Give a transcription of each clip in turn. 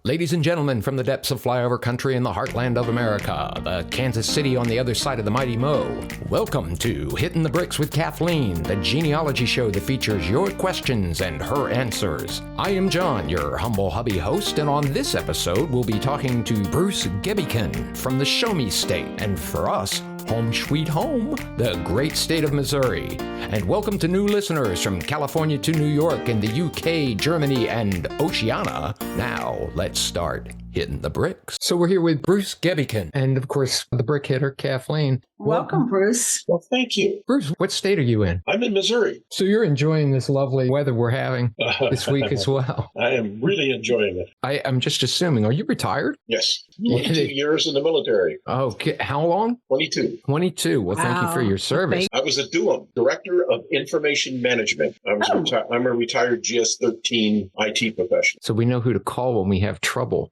Ladies and gentlemen, from the depths of flyover country in the heartland of America, the Kansas City on the other side of the mighty Mo, welcome to Hittin the Bricks with Kathleen, the genealogy show that features your questions and her answers. I am John, your humble hubby host, and on this episode, we'll be talking to Bruce Gebbeken from the Show Me State, and for us, home sweet home, the great state of Missouri. And welcome to new listeners from California to New York and the UK, Germany, and Oceania. Now, let's start Hittin the Bricks. So we're here with Bruce Gebbeken and, of course, the brick hitter, Kathleen. Welcome, Bruce. Well, thank you. Bruce, what state are you in? I'm in Missouri. So you're enjoying this lovely weather we're having this week as well. I am really enjoying it. I'm just assuming. Are you retired? Yes. 22 years in the military. Okay. How long? 22. 22. Well, thank you for your service. I was a DUM, Director of Information Management. I'm a retired GS-13 IT professional. So we know who to call when we have trouble.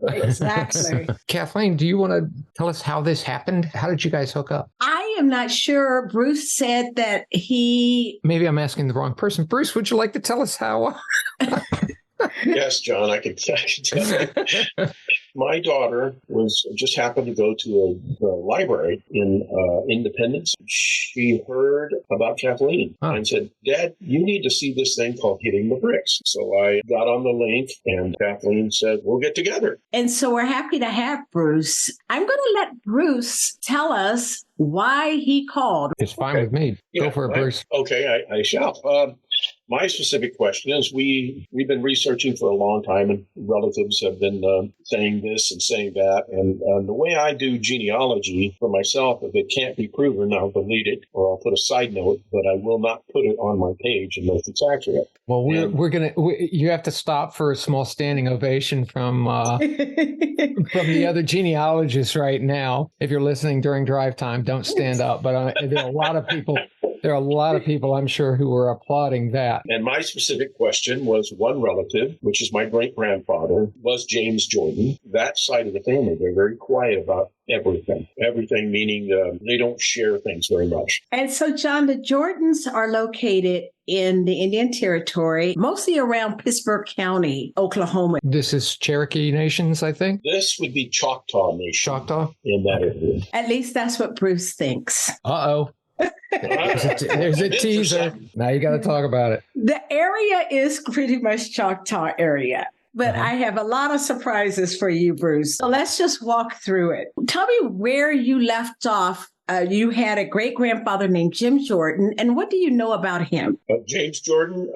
Exactly. Kathleen, do you want to tell us how this happened? How did you guys hook up? I am not sure. Bruce said that he... Maybe I'm asking the wrong person. Bruce, would you like to tell us how? Yes, John, I can tell you. My daughter just happened to go to a library in Independence. She heard about Kathleen and said, "Dad, you need to see this thing called Hittin the Bricks." So I got on the link and Kathleen said, "We'll get together." And so we're happy to have Bruce. I'm going to let Bruce tell us why he called. It's fine with me. Go for it, Bruce. Okay, I shall. My specific question is we've been researching for a long time, and relatives have been saying this and saying that. And the way I do genealogy for myself, if it can't be proven, I'll delete it or I'll put a side note, but I will not put it on my page unless it's accurate. Well, you have to stop for a small standing ovation from the other genealogists right now. If you're listening during drive time, don't stand up. But there are a lot of people. There are a lot of people, I'm sure, who are applauding that. And my specific question was one relative, which is my great-grandfather, was James Jordan. That side of the family, they're very quiet about everything. Everything meaning they don't share things very much. And so, John, the Jordans are located in the Indian Territory, mostly around Pittsburgh County, Oklahoma. This is Cherokee Nations, I think? This would be Choctaw Nation. Choctaw? In that area. At least that's what Bruce thinks. Uh-oh. There's a teaser. Now you got to talk about it. The area is pretty much Choctaw area. But I have a lot of surprises for you, Bruce. So let's just walk through it. Tell me where you left off. You had a great-grandfather named Jim Jordan. And what do you know about him? James Jordan.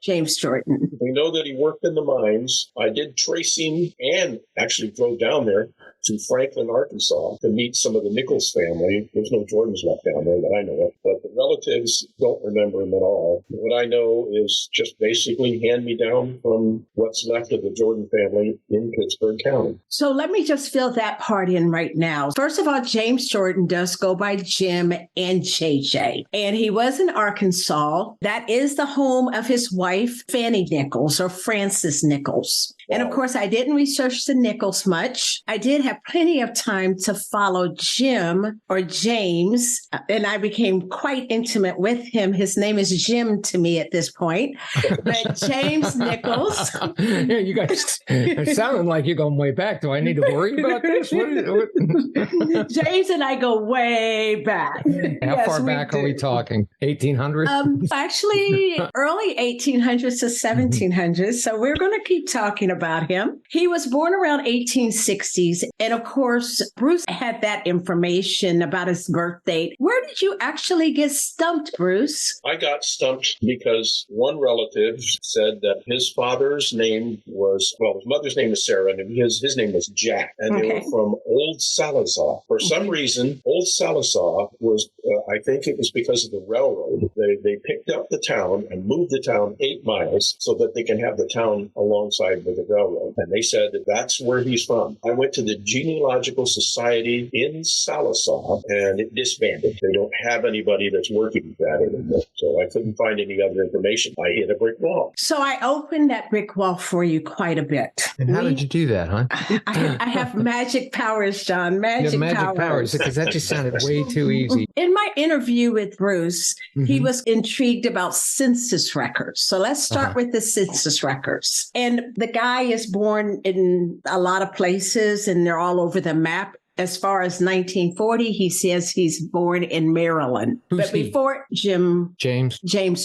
James Jordan. We know that he worked in the mines. I did tracing and actually drove down there to Franklin, Arkansas to meet some of the Nichols family. There's no Jordans left down there that I know of, but the relatives don't remember him at all. What I know is just basically hand-me-down from what's left of the Jordan family in Pittsburgh County. So let me just fill that part in right now. First of all, James Jordan does go by Jim and JJ, and he was in Arkansas. That is the home of his wife, Fannie Nichols, or Frances Nichols. And of course, I didn't research the Nichols much. I did have plenty of time to follow Jim or James, and I became quite intimate with him. His name is Jim to me at this point, but James Nichols. Yeah, you guys, it sounded like you're going way back. Do I need to worry about this? James and I go way back. How far back are we talking? 1800s? Actually, early 1800s to 1700s. So we're going to keep talking about him. He was born around 1860s. And of course, Bruce had that information about his birth date. Where did you actually get stumped, Bruce? I got stumped because one relative said that his father's name was, his mother's name was Sarah, and his name was Jack. And they were from Old Salazar. For some reason, Old Salazar was, I think it was because of the railroad. They picked up the town and moved the town 8 miles so that they can have the town alongside with the railroad. And they said that that's where he's from. I went to the Genealogical Society in Salazar, and it disbanded. They don't have anybody that's working with that anymore. So I couldn't find any other information. I hit a brick wall. So I opened that brick wall for you quite a bit. And how did you do that, huh? I have magic powers, John. Magic powers. Because that just sounded way too easy. In my interview with Bruce, he was intrigued about census records. So let's start with the census records. And the guy is born in a lot of places and they're all over the map. As far as 1940, he says he's born in Maryland. Who's he? Before James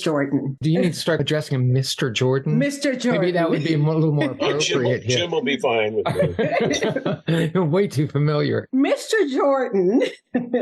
Jordan. Do you need to start addressing him Mr. Jordan? Mr. Jordan. Maybe that would be a little more appropriate. Jim will be fine with me. You're way too familiar. Mr. Jordan,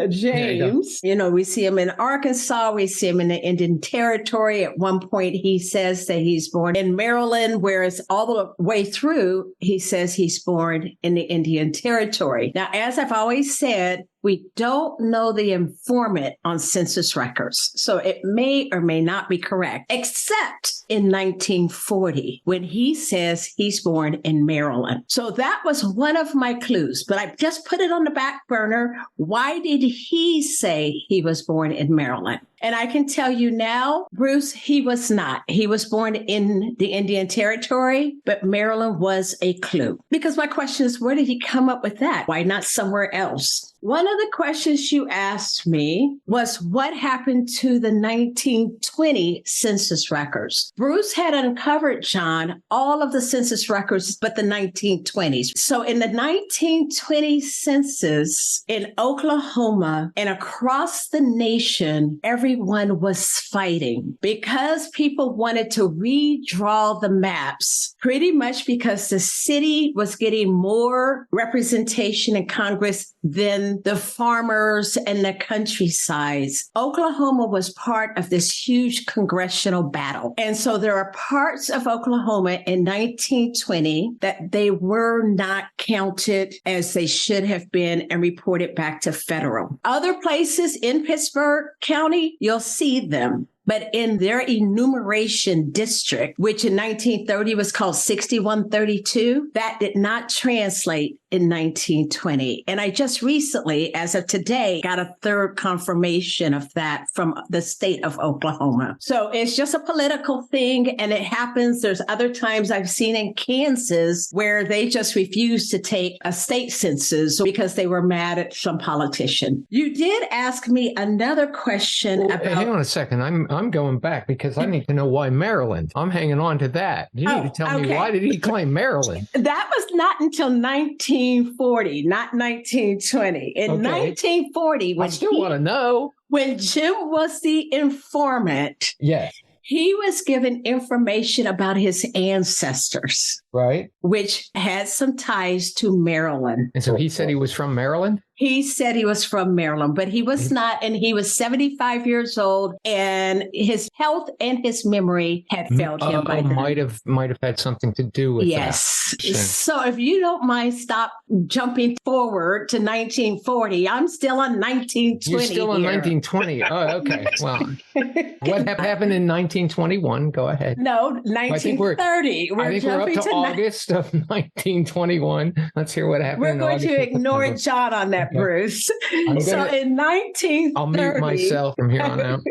James, we see him in Arkansas. We see him in the Indian Territory. At one point, he says that he's born in Maryland, whereas all the way through, he says he's born in the Indian Territory. Now, as I've always said, we don't know the informant on census records, so it may or may not be correct, except in 1940 when he says he's born in Maryland. So that was one of my clues, but I just put it on the back burner. Why did he say he was born in Maryland? And I can tell you now, Bruce, he was not. He was born in the Indian Territory, but Maryland was a clue. Because my question is, where did he come up with that? Why not somewhere else? One of the questions you asked me was what happened to the 1920 census records? Bruce had uncovered, John, all of the census records but the 1920s. So in the 1920 census in Oklahoma and across the nation, everyone was fighting because people wanted to redraw the maps, pretty much because the city was getting more representation in Congress than the farmers and the countryside. Oklahoma was part of this huge congressional battle. And so there are parts of Oklahoma in 1920 that they were not counted as they should have been and reported back to federal. Other places in Pittsburgh County, you'll see them. But in their enumeration district, which in 1930 was called 6132, that did not translate in 1920. And I just recently, as of today, got a third confirmation of that from the state of Oklahoma. So it's just a political thing, and it happens. There's other times I've seen in Kansas where they just refused to take a state census because they were mad at some politician. You did ask me another question about... Hang on a second. I'm going back because I need to know why Maryland. I'm hanging on to that. You need to tell me, why did he claim Maryland? That was not until 1940, not 1920. In 1940, I still want to know. When Jim was the informant, yes, he was given information about his ancestors, right, which had some ties to Maryland. And so he said he was from Maryland? He said he was from Maryland, but he was not. And he was 75 years old, and his health and his memory had failed him by then. Might have had something to do with that. Yes. So if you don't mind, stop jumping forward to 1940. I'm still on 1920. You're still on 1920. Oh, okay. Well, what happened in 1921? Go ahead. No, 1930. I think we're up to August of 1921. Let's hear what happened. We're going to ignore John on that, Bruce. So in 1930... I'll mute myself from here on out.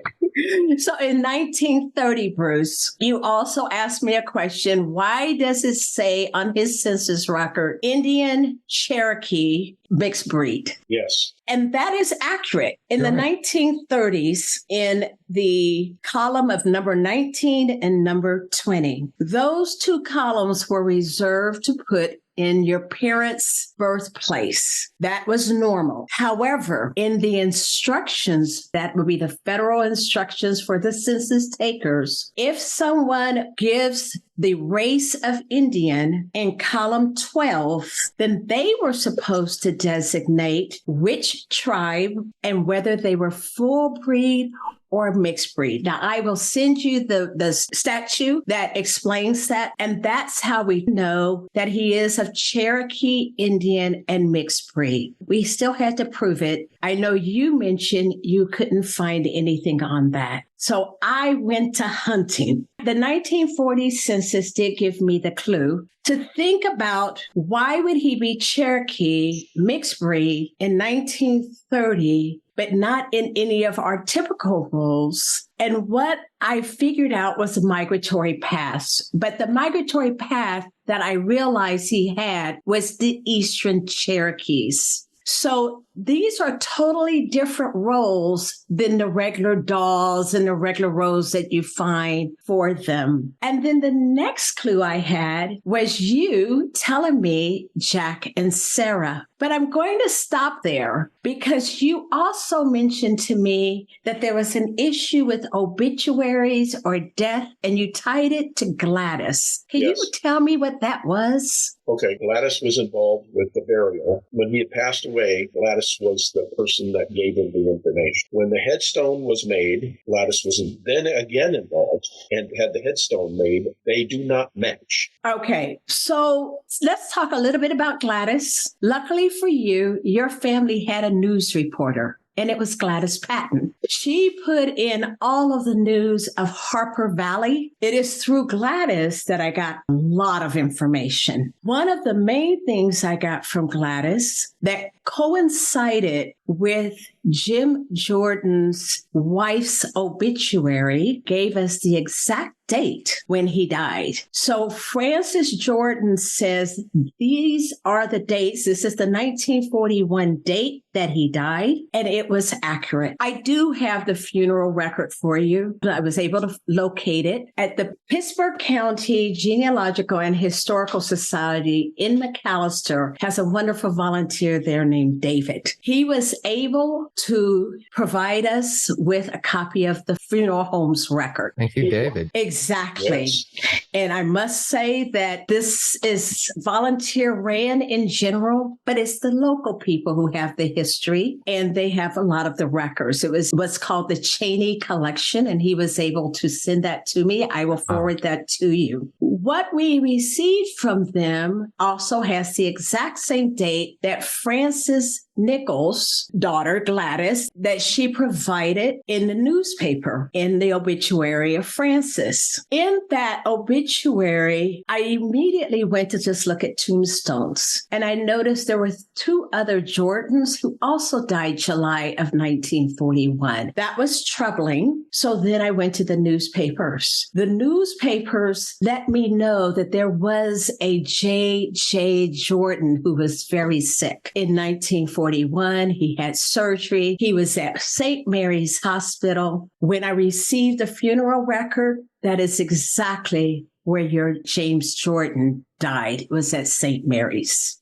So in 1930, Bruce, you also asked me a question. Why does it say on his census record, Indian Cherokee mixed breed? Yes. And that is accurate. In the 1930s, in the column of number 19 and number 20, those two columns were reserved to put in your parents' birthplace. That was normal. However, in the instructions, that would be the federal instructions for the census takers, if someone gives the race of Indian in column 12, then they were supposed to designate which tribe and whether they were full breed or mixed breed. Now, I will send you the statute that explains that. And that's how we know that he is of Cherokee, Indian, and mixed breed. We still had to prove it. I know you mentioned you couldn't find anything on that. So I went to hunting. The 1940 census did give me the clue to think about why would he be Cherokee, mixed breed in 1930, but not in any of our typical rules. And what I figured out was a migratory path. But the migratory path that I realized he had was the Eastern Cherokees. So these are totally different roles than the regular dolls and the regular roles that you find for them. And then the next clue I had was you telling me Jack and Sarah. But I'm going to stop there because you also mentioned to me that there was an issue with obituaries or death, and you tied it to Gladys. Can you tell me what that was? Okay, Gladys was involved with the burial. When he had passed away, Gladys was the person that gave him the information. When the headstone was made, Gladys was then again involved and had the headstone made. They do not match. Okay, so let's talk a little bit about Gladys. Luckily for you, your family had a news reporter. And it was Gladys Patton. She put in all of the news of Harper Valley. It is through Gladys that I got a lot of information. One of the main things I got from Gladys that coincided with Jim Jordan's wife's obituary gave us the exact date when he died. So Francis Jordan says these are the dates. This is the 1941 date that he died, and it was accurate. I do have the funeral record for you. I was able to locate it at the Pittsburgh County Genealogical and Historical Society in McAllister. Has a wonderful volunteer there named David. He was able to provide us with a copy of the funeral home's record. Thank you, David. Exactly. Yes. And I must say that this is volunteer ran in general, but it's the local people who have the history, and they have a lot of the records. It was what's called the Cheney Collection, and he was able to send that to me. I will forward that to you. What we received from them also has the exact same date that Frances Nichols' daughter, Gladys, that she provided in the newspaper in the obituary of Frances. In that obituary, I immediately went to just look at tombstones, and I noticed there were 2 other Jordans who also died July of 1941. That was troubling. So then I went to the newspapers. The newspapers let me know that there was a J.J. Jordan who was very sick in 1941. He had surgery. He was at St. Mary's Hospital. When I received the funeral record, that is exactly where your James Jordan died. It was at St. Mary's.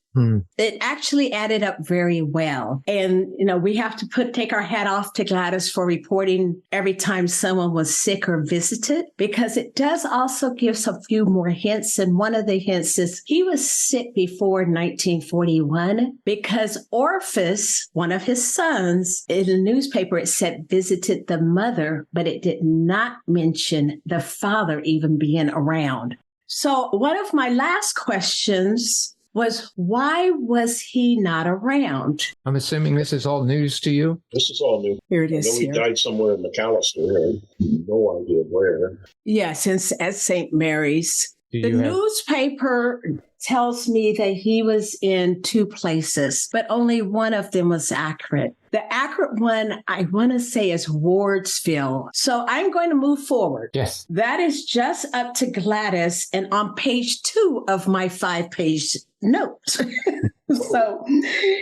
It actually added up very well. And, we have to take our hat off to Gladys for reporting every time someone was sick or visited, because it does also give a few more hints. And one of the hints is he was sick before 1941 because Orpheus, one of his sons, in the newspaper, it said visited the mother, but it did not mention the father even being around. So one of my last questions was, why was he not around? I'm assuming this is all news to you? This is all new. Here it is. I know he died somewhere in McAllister. No idea where. Yes, at St. Mary's. The newspaper tells me that he was in 2 places, but only one of them was accurate. The accurate one, I want to say, is Wardsville. So I'm going to move forward. Yes. That is just up to Gladys and on page 2 of my 5-page notes. So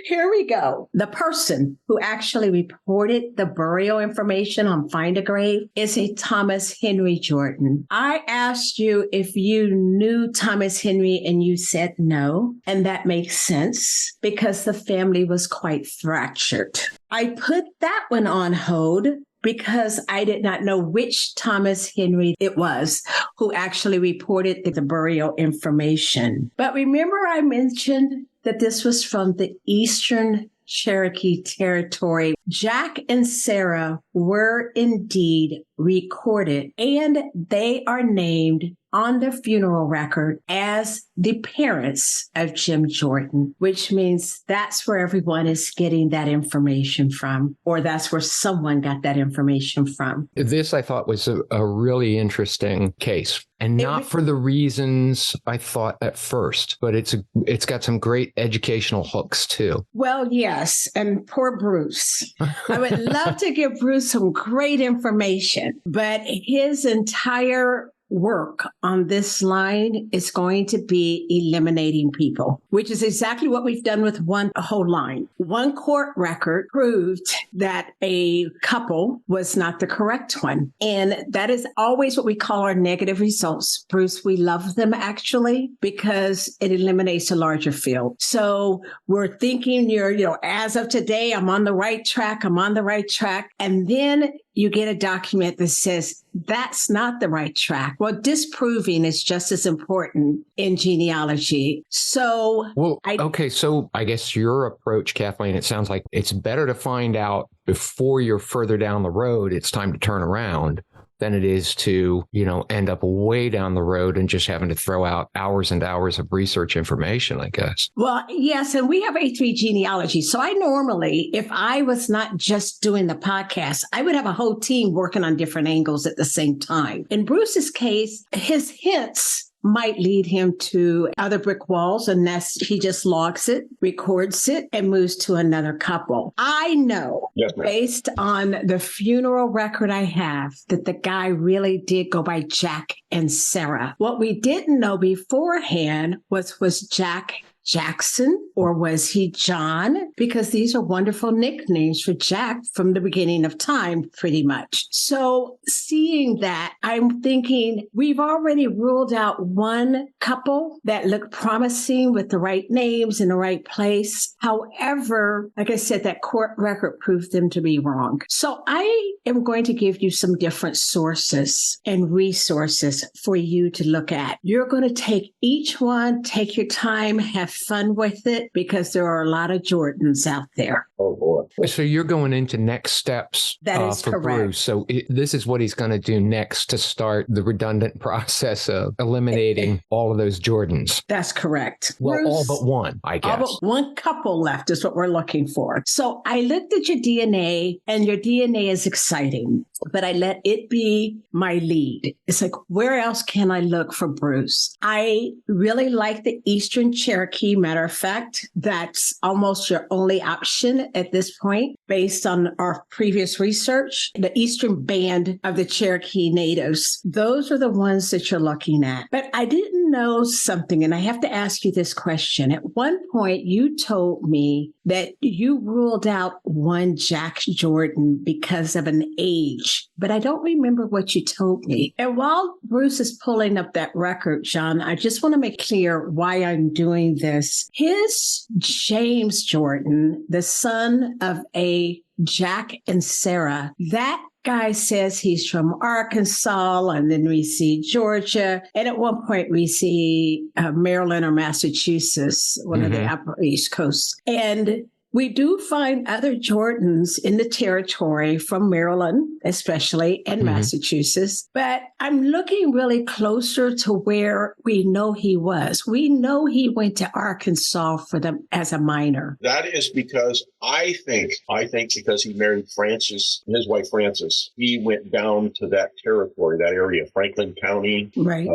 here we go. The person who actually reported the burial information on Find a Grave is a Thomas Henry Jordan. I asked you if you knew Thomas Henry and you said no. And that makes sense because the family was quite fractured. I put that one on hold because I did not know which Thomas Henry it was who actually reported the burial information. But remember I mentioned that this was from the Eastern Cherokee territory. Jack and Sarah were indeed recorded, and they are named on the funeral record as the parents of Jim Jordan, which means that's where everyone is getting that information from, or that's where someone got that information from. This, I thought, was a really interesting case. And not for the reasons I thought at first, but it's got some great educational hooks too. Well, yes. And poor Bruce. I would love to give Bruce some great information, but his entire work on this line is going to be eliminating people, which is exactly what we've done with one whole line. One court record proved that a couple was not the correct one. And that is always what we call our negative results. Bruce, we love them actually because it eliminates a larger field. So we're thinking as of today, I'm on the right track. And then you get a document that says that's not the right track. Well, disproving is just as important in genealogy. So, so I guess your approach, Kathleen, it sounds like it's better to find out before you're further down the road, it's time to turn around, than it is to, end up way down the road and just having to throw out hours and hours of research information, I guess. Well, yes. And we have A3 genealogy. So I normally, if I was not just doing the podcast, I would have a whole team working on different angles at the same time. In Bruce's case, his hints might lead him to other brick walls, and he just logs it, records it, and moves to another couple. I know, based on the funeral record I have, that the guy really did go by Jack and Sarah. What we didn't know beforehand was Jack Jackson, or was he John? Because these are wonderful nicknames for Jack from the beginning of time, pretty much. So seeing that, I'm thinking we've already ruled out one couple that looked promising with the right names in the right place. However, like I said, that court record proved them to be wrong. So I am going to give you some different sources and resources for you to look at. You're going to take each one, take your time, have fun with it, because there are a lot of Jordans out there. Oh, boy. So you're going into next steps that is for correct. Bruce. So this is what he's going to do next to start the redundant process of eliminating all of those Jordans. That's correct. Well, Bruce, all but one, I guess. All but one couple left is what we're looking for. So I looked at your DNA, and your DNA is exciting, but I let it be my lead. It's like, where else can I look for Bruce? I really like the Eastern Cherokee. Matter of fact, that's almost your only option at this point, based on our previous research. The Eastern Band of the Cherokee Natives, those are the ones that you're looking at. But I didn't know something, and I have to ask you this question. At one point, you told me that you ruled out one Jack Jordan because of an age, but I don't remember what you told me. And while Bruce is pulling up that record, John, I just want to make clear why I'm doing this. His James Jordan, the son of a Jack and Sarah, that guy says he's from Arkansas, and then we see Georgia, and at one point we see Maryland or Massachusetts, one of the upper East Coast. And we do find other Jordans in the territory from Maryland, especially, and Massachusetts. But I'm looking really closer to where we know he was. We know he went to Arkansas for them as a minor. That is because I think because he married Frances, his wife Frances, he went down to that territory, that area, Franklin County, right,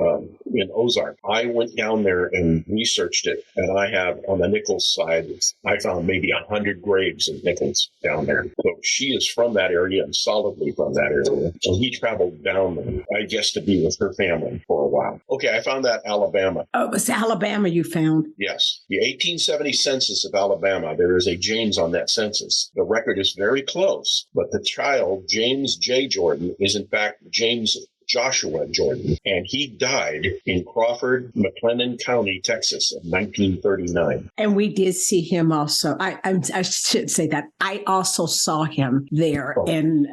in Ozark. I went down there and researched it, and I have on the Nichols side, I found maybe 100 graves of Nichols down there. So she is from that area and solidly from that area. So he traveled down there, I guess, to be with her family for a while. Okay, I found that Alabama. Oh, it was Alabama you found? Yes. The 1870 census of Alabama, there is a James on that census. The record is very close, but the child, James J. Jordan, is in fact James Joshua Jordan, and he died in Crawford, McLennan County, Texas in 1939. And we did see him also. I should say that. I also saw him there in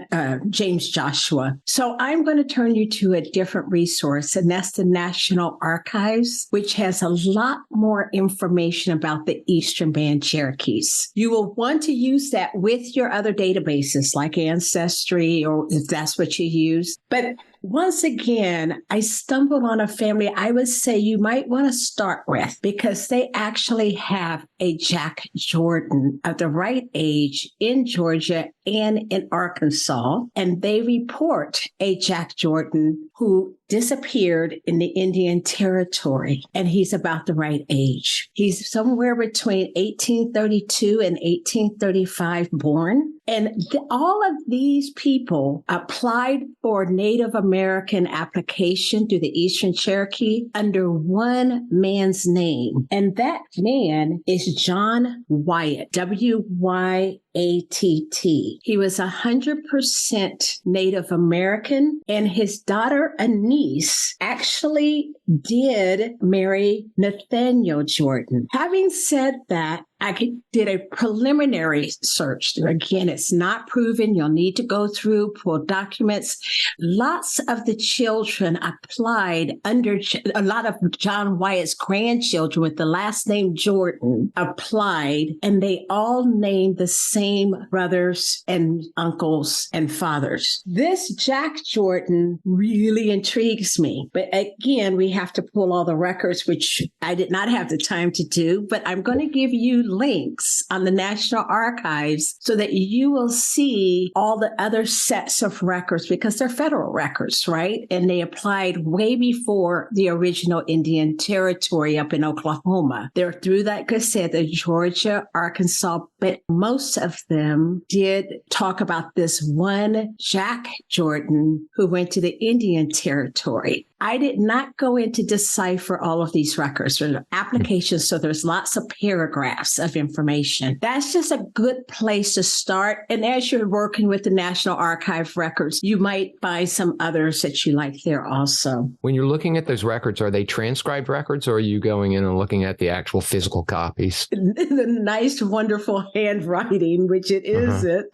James Joshua. So I'm going to turn you to a different resource, and that's the National Archives, which has a lot more information about the Eastern Band Cherokees. You will want to use that with your other databases like Ancestry, or if that's what you use. But once again, I stumbled on a family I would say you might want to start with, because they actually have a Jack Jordan of the right age in Georgia and in Arkansas. And they report a Jack Jordan who disappeared in the Indian Territory, and he's about the right age. He's somewhere between 1832 and 1835 born. And all of these people applied for Native American application through the Eastern Cherokee under one man's name. And that man is John Wyatt, Wyatt. He was 100% Native American, and his daughter Anise actually did marry Nathaniel Jordan. Having said that, I did a preliminary search. Again, it's not proven. You'll need to go through, pull documents. Lots of the children applied under, a lot of John Wyatt's grandchildren with the last name Jordan applied, and they all named the same brothers and uncles and fathers. This Jack Jordan really intrigues me. But again, we have to pull all the records, which I did not have the time to do, but I'm going to give you links on the National Archives so that you will see all the other sets of records, because they're federal records, right? And they applied way before the original Indian Territory up in Oklahoma. They're through, like I said, the Georgia, Arkansas, but most of them did talk about this one Jack Jordan who went to the Indian Territory. I did not go in to decipher all of these records or applications, so there's lots of paragraphs of information. That's just a good place to start. And as you're working with the National Archive records, you might find some others that you like there also. When you're looking at those records, are they transcribed records, or are you going in and looking at the actual physical copies? The nice, wonderful handwriting, which it isn't,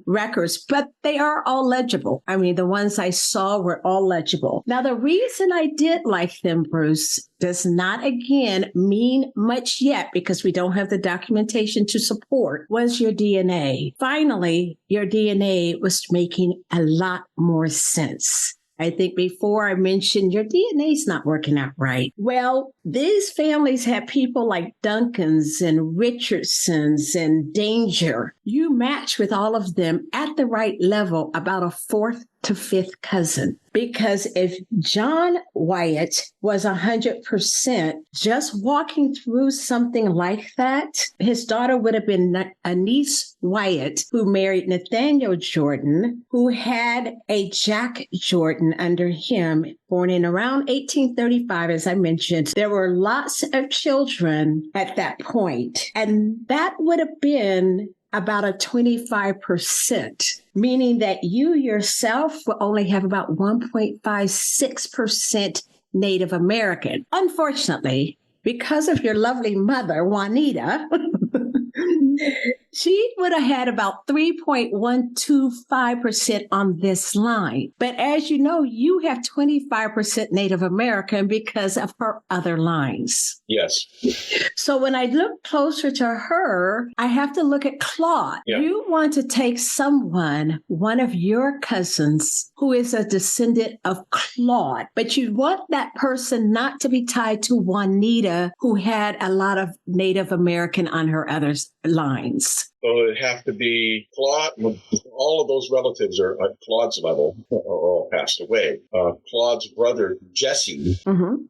records, but they are all legible. I mean, the ones I saw were all legible. Now, the reason I did like them, Bruce, does not, again, mean much yet because we don't have the documentation to support, was your DNA. Finally, your DNA was making a lot more sense. I think before I mentioned your DNA's not working out right. Well, these families had people like Duncans and Richardsons and Danger. You match with all of them at the right level, about a fourth to fifth cousin. Because if John Wyatt was 100%, just walking through something like that, his daughter would have been Anise Wyatt, who married Nathaniel Jordan, who had a Jack Jordan under him, born in around 1835, as I mentioned. There were lots of children at that point, and that would have been about a 25%, meaning that you yourself will only have about 1.56% Native American. Unfortunately, because of your lovely mother, Juanita, she would have had about 3.125% on this line. But as you know, you have 25% Native American because of her other lines. Yes. So when I look closer to her, I have to look at Claude. Yeah. You want to take someone, one of your cousins, who is a descendant of Claude, but you want that person not to be tied to Juanita, who had a lot of Native American on her other lines. So it'd have to be Claude. All of those relatives are at Claude's level, are all passed away. Claude's brother, Jesse,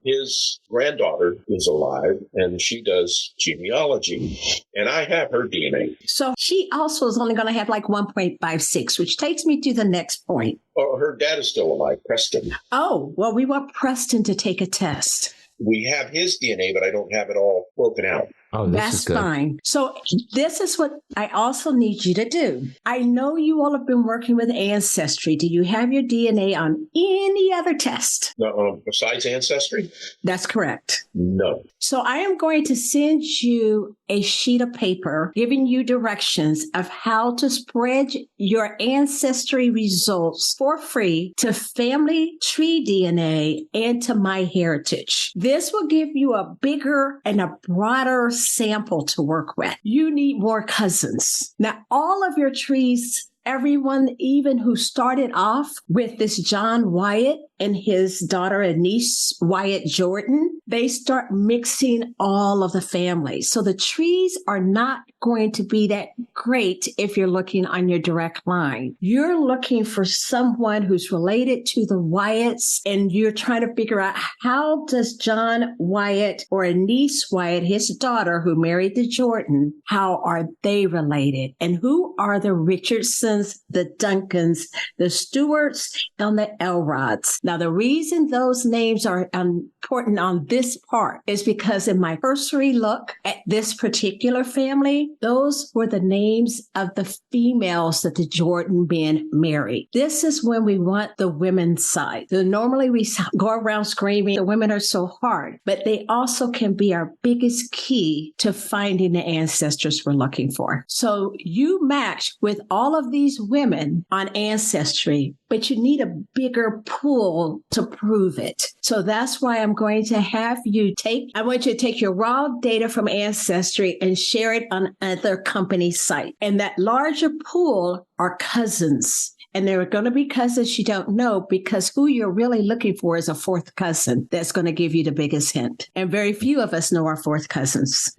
his granddaughter is alive, and she does genealogy. And I have her DNA. So she also is only going to have like 1.56, which takes me to the next point. Oh, her dad is still alive, Preston. Oh, well, we want Preston to take a test. We have his DNA, but I don't have it all broken out. Oh, that's fine. So this is what I also need you to do. I know you all have been working with Ancestry. Do you have your DNA on any other test? No, besides Ancestry? That's correct. No. So I am going to send you a sheet of paper giving you directions of how to spread your Ancestry results for free to Family Tree DNA and to MyHeritage. This will give you a bigger and a broader sample to work with. You need more cousins. Now, all of your trees, everyone, even who started off with this John Wyatt and his daughter Anise Wyatt Jordan, they start mixing all of the families. So the trees are not going to be that great if you're looking on your direct line. You're looking for someone who's related to the Wyatts, and you're trying to figure out, how does John Wyatt or Anise Wyatt, his daughter who married the Jordan, how are they related? And who are the Richardsons, the Duncans, the Stewarts, and the Elrods? Now, the reason those names are important on this part is because in my cursory look at this particular family, those were the names of the females that the Jordan men married. This is when we want the women's side. So normally we go around screaming, the women are so hard, but they also can be our biggest key to finding the ancestors we're looking for. So you match with all of these women on Ancestry, but you need a bigger pool to prove it. So that's why I'm going to have you I want you to take your raw data from Ancestry and share it on other company site. And that larger pool are cousins. And there are going to be cousins you don't know, because who you're really looking for is a fourth cousin that's going to give you the biggest hint. And very few of us know our fourth cousins.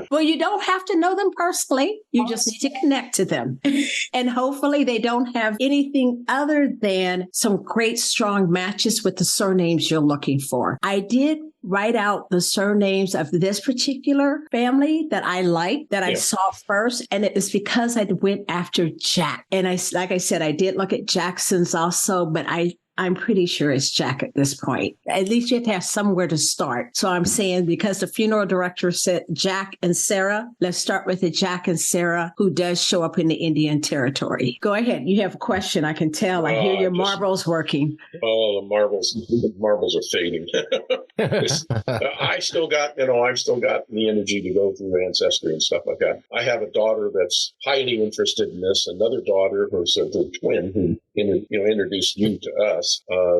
Well, you don't have to know them personally. You just need to connect to them. And hopefully they don't have anything other than some great strong matches with the surnames you're looking for. I did write out the surnames of this particular family that I liked, that I saw first. And it was because I went after Jack. And like I said, I did look at Jackson's also, but I'm pretty sure it's Jack at this point. At least you have to have somewhere to start. So I'm saying, because the funeral director said Jack and Sarah, let's start with the Jack and Sarah who does show up in the Indian Territory. Go ahead. You have a question. I can tell. I hear your marbles working. Oh, the marbles are fading. I've still got the energy to go through Ancestry and stuff like that. I have a daughter that's highly interested in this. Another daughter who's the twin who introduced you to us.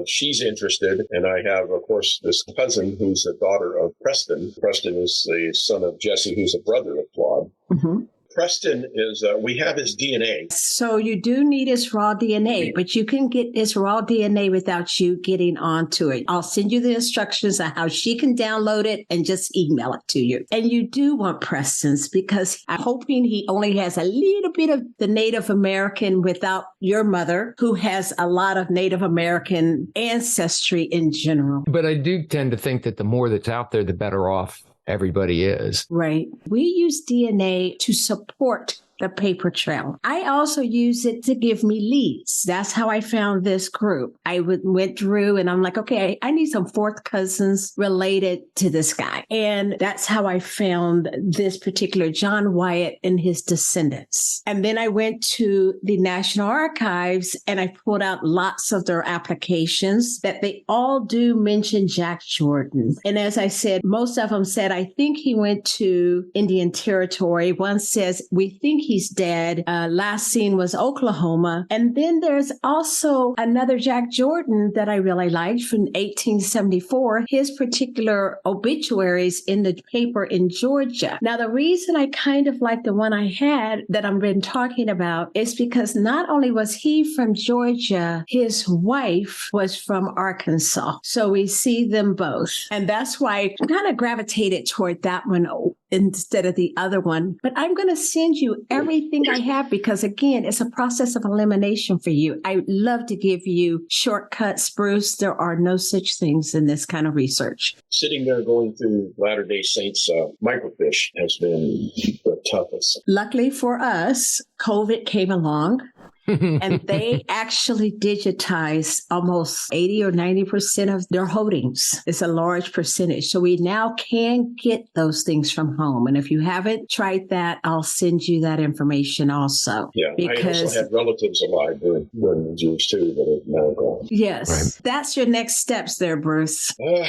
She's interested, and I have, of course, this cousin who's the daughter of Preston. Preston is the son of Jesse, who's a brother of Claude. Mm-hmm. Preston is, we have his DNA. So you do need his raw DNA, but you can get his raw DNA without you getting onto it. I'll send you the instructions on how she can download it and just email it to you. And you do want Preston's, because I'm hoping he only has a little bit of the Native American without your mother, who has a lot of Native American ancestry in general. But I do tend to think that the more that's out there, the better off everybody is. Right. We use DNA to support the paper trail. I also use it to give me leads. That's how I found this group. I went through and I'm like, okay, I need some fourth cousins related to this guy. And that's how I found this particular John Wyatt and his descendants. And then I went to the National Archives and I pulled out lots of their applications that they all do mention Jack Jordan. And as I said, most of them said, I think he went to Indian Territory. One says, we think he's dead. Last seen was Oklahoma. And then there's also another Jack Jordan that I really liked from 1874, his particular obituaries in the paper in Georgia. Now, the reason I kind of like the one I had that I've been talking about is because not only was he from Georgia, his wife was from Arkansas. So we see them both. And that's why I kind of gravitated toward that one instead of the other one. But I'm going to send you everything I have, because again, it's a process of elimination for you. I love to give you shortcuts, Bruce. There are no such things in this kind of research. Sitting there going through Latter-day Saints microfiche has been the toughest. Luckily for us, COVID came along. And they actually digitized almost 80 or 90% of their holdings. It's a large percentage. So we now can get those things from home. And if you haven't tried that, I'll send you that information also. Yeah, because I also had relatives alive during the years too that are now gone. Yes, right. That's your next steps there, Bruce. Yeah.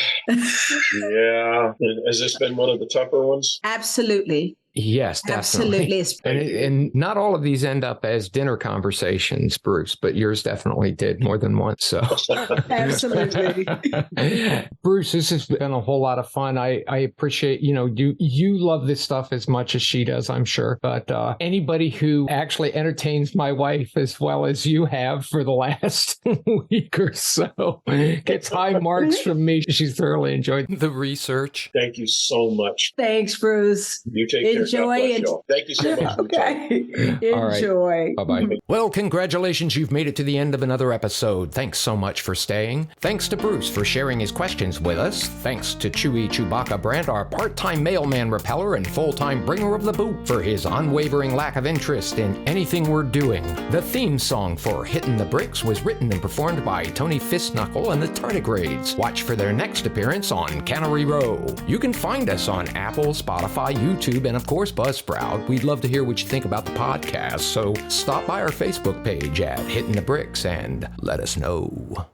Has this been one of the tougher ones? Absolutely. Yes, definitely. Absolutely. And not all of these end up as dinner conversations, Bruce, but yours definitely did more than once. So Absolutely. Bruce, this has been a whole lot of fun. I appreciate, you love this stuff as much as she does, I'm sure. But anybody who actually entertains my wife as well as you have for the last week or so gets high marks from me. She's thoroughly enjoyed the research. Thank you so much. Thanks, Bruce. You take care. Enjoy it. Thank you so much. Okay. Enjoy. Right. Bye-bye. Well, congratulations. You've made it to the end of another episode. Thanks so much for staying. Thanks to Bruce for sharing his questions with us. Thanks to Chewy Chewbacca Brandt, our part-time mailman repeller and full-time bringer of the boot, for his unwavering lack of interest in anything we're doing. The theme song for Hittin the Bricks was written and performed by Tony Fistknuckle and the Tardigrades. Watch for their next appearance on Cannery Row. You can find us on Apple, Spotify, YouTube, and of course Buzzsprout. We'd love to hear what you think about the podcast, so stop by our Facebook page at Hittin the Bricks and let us know.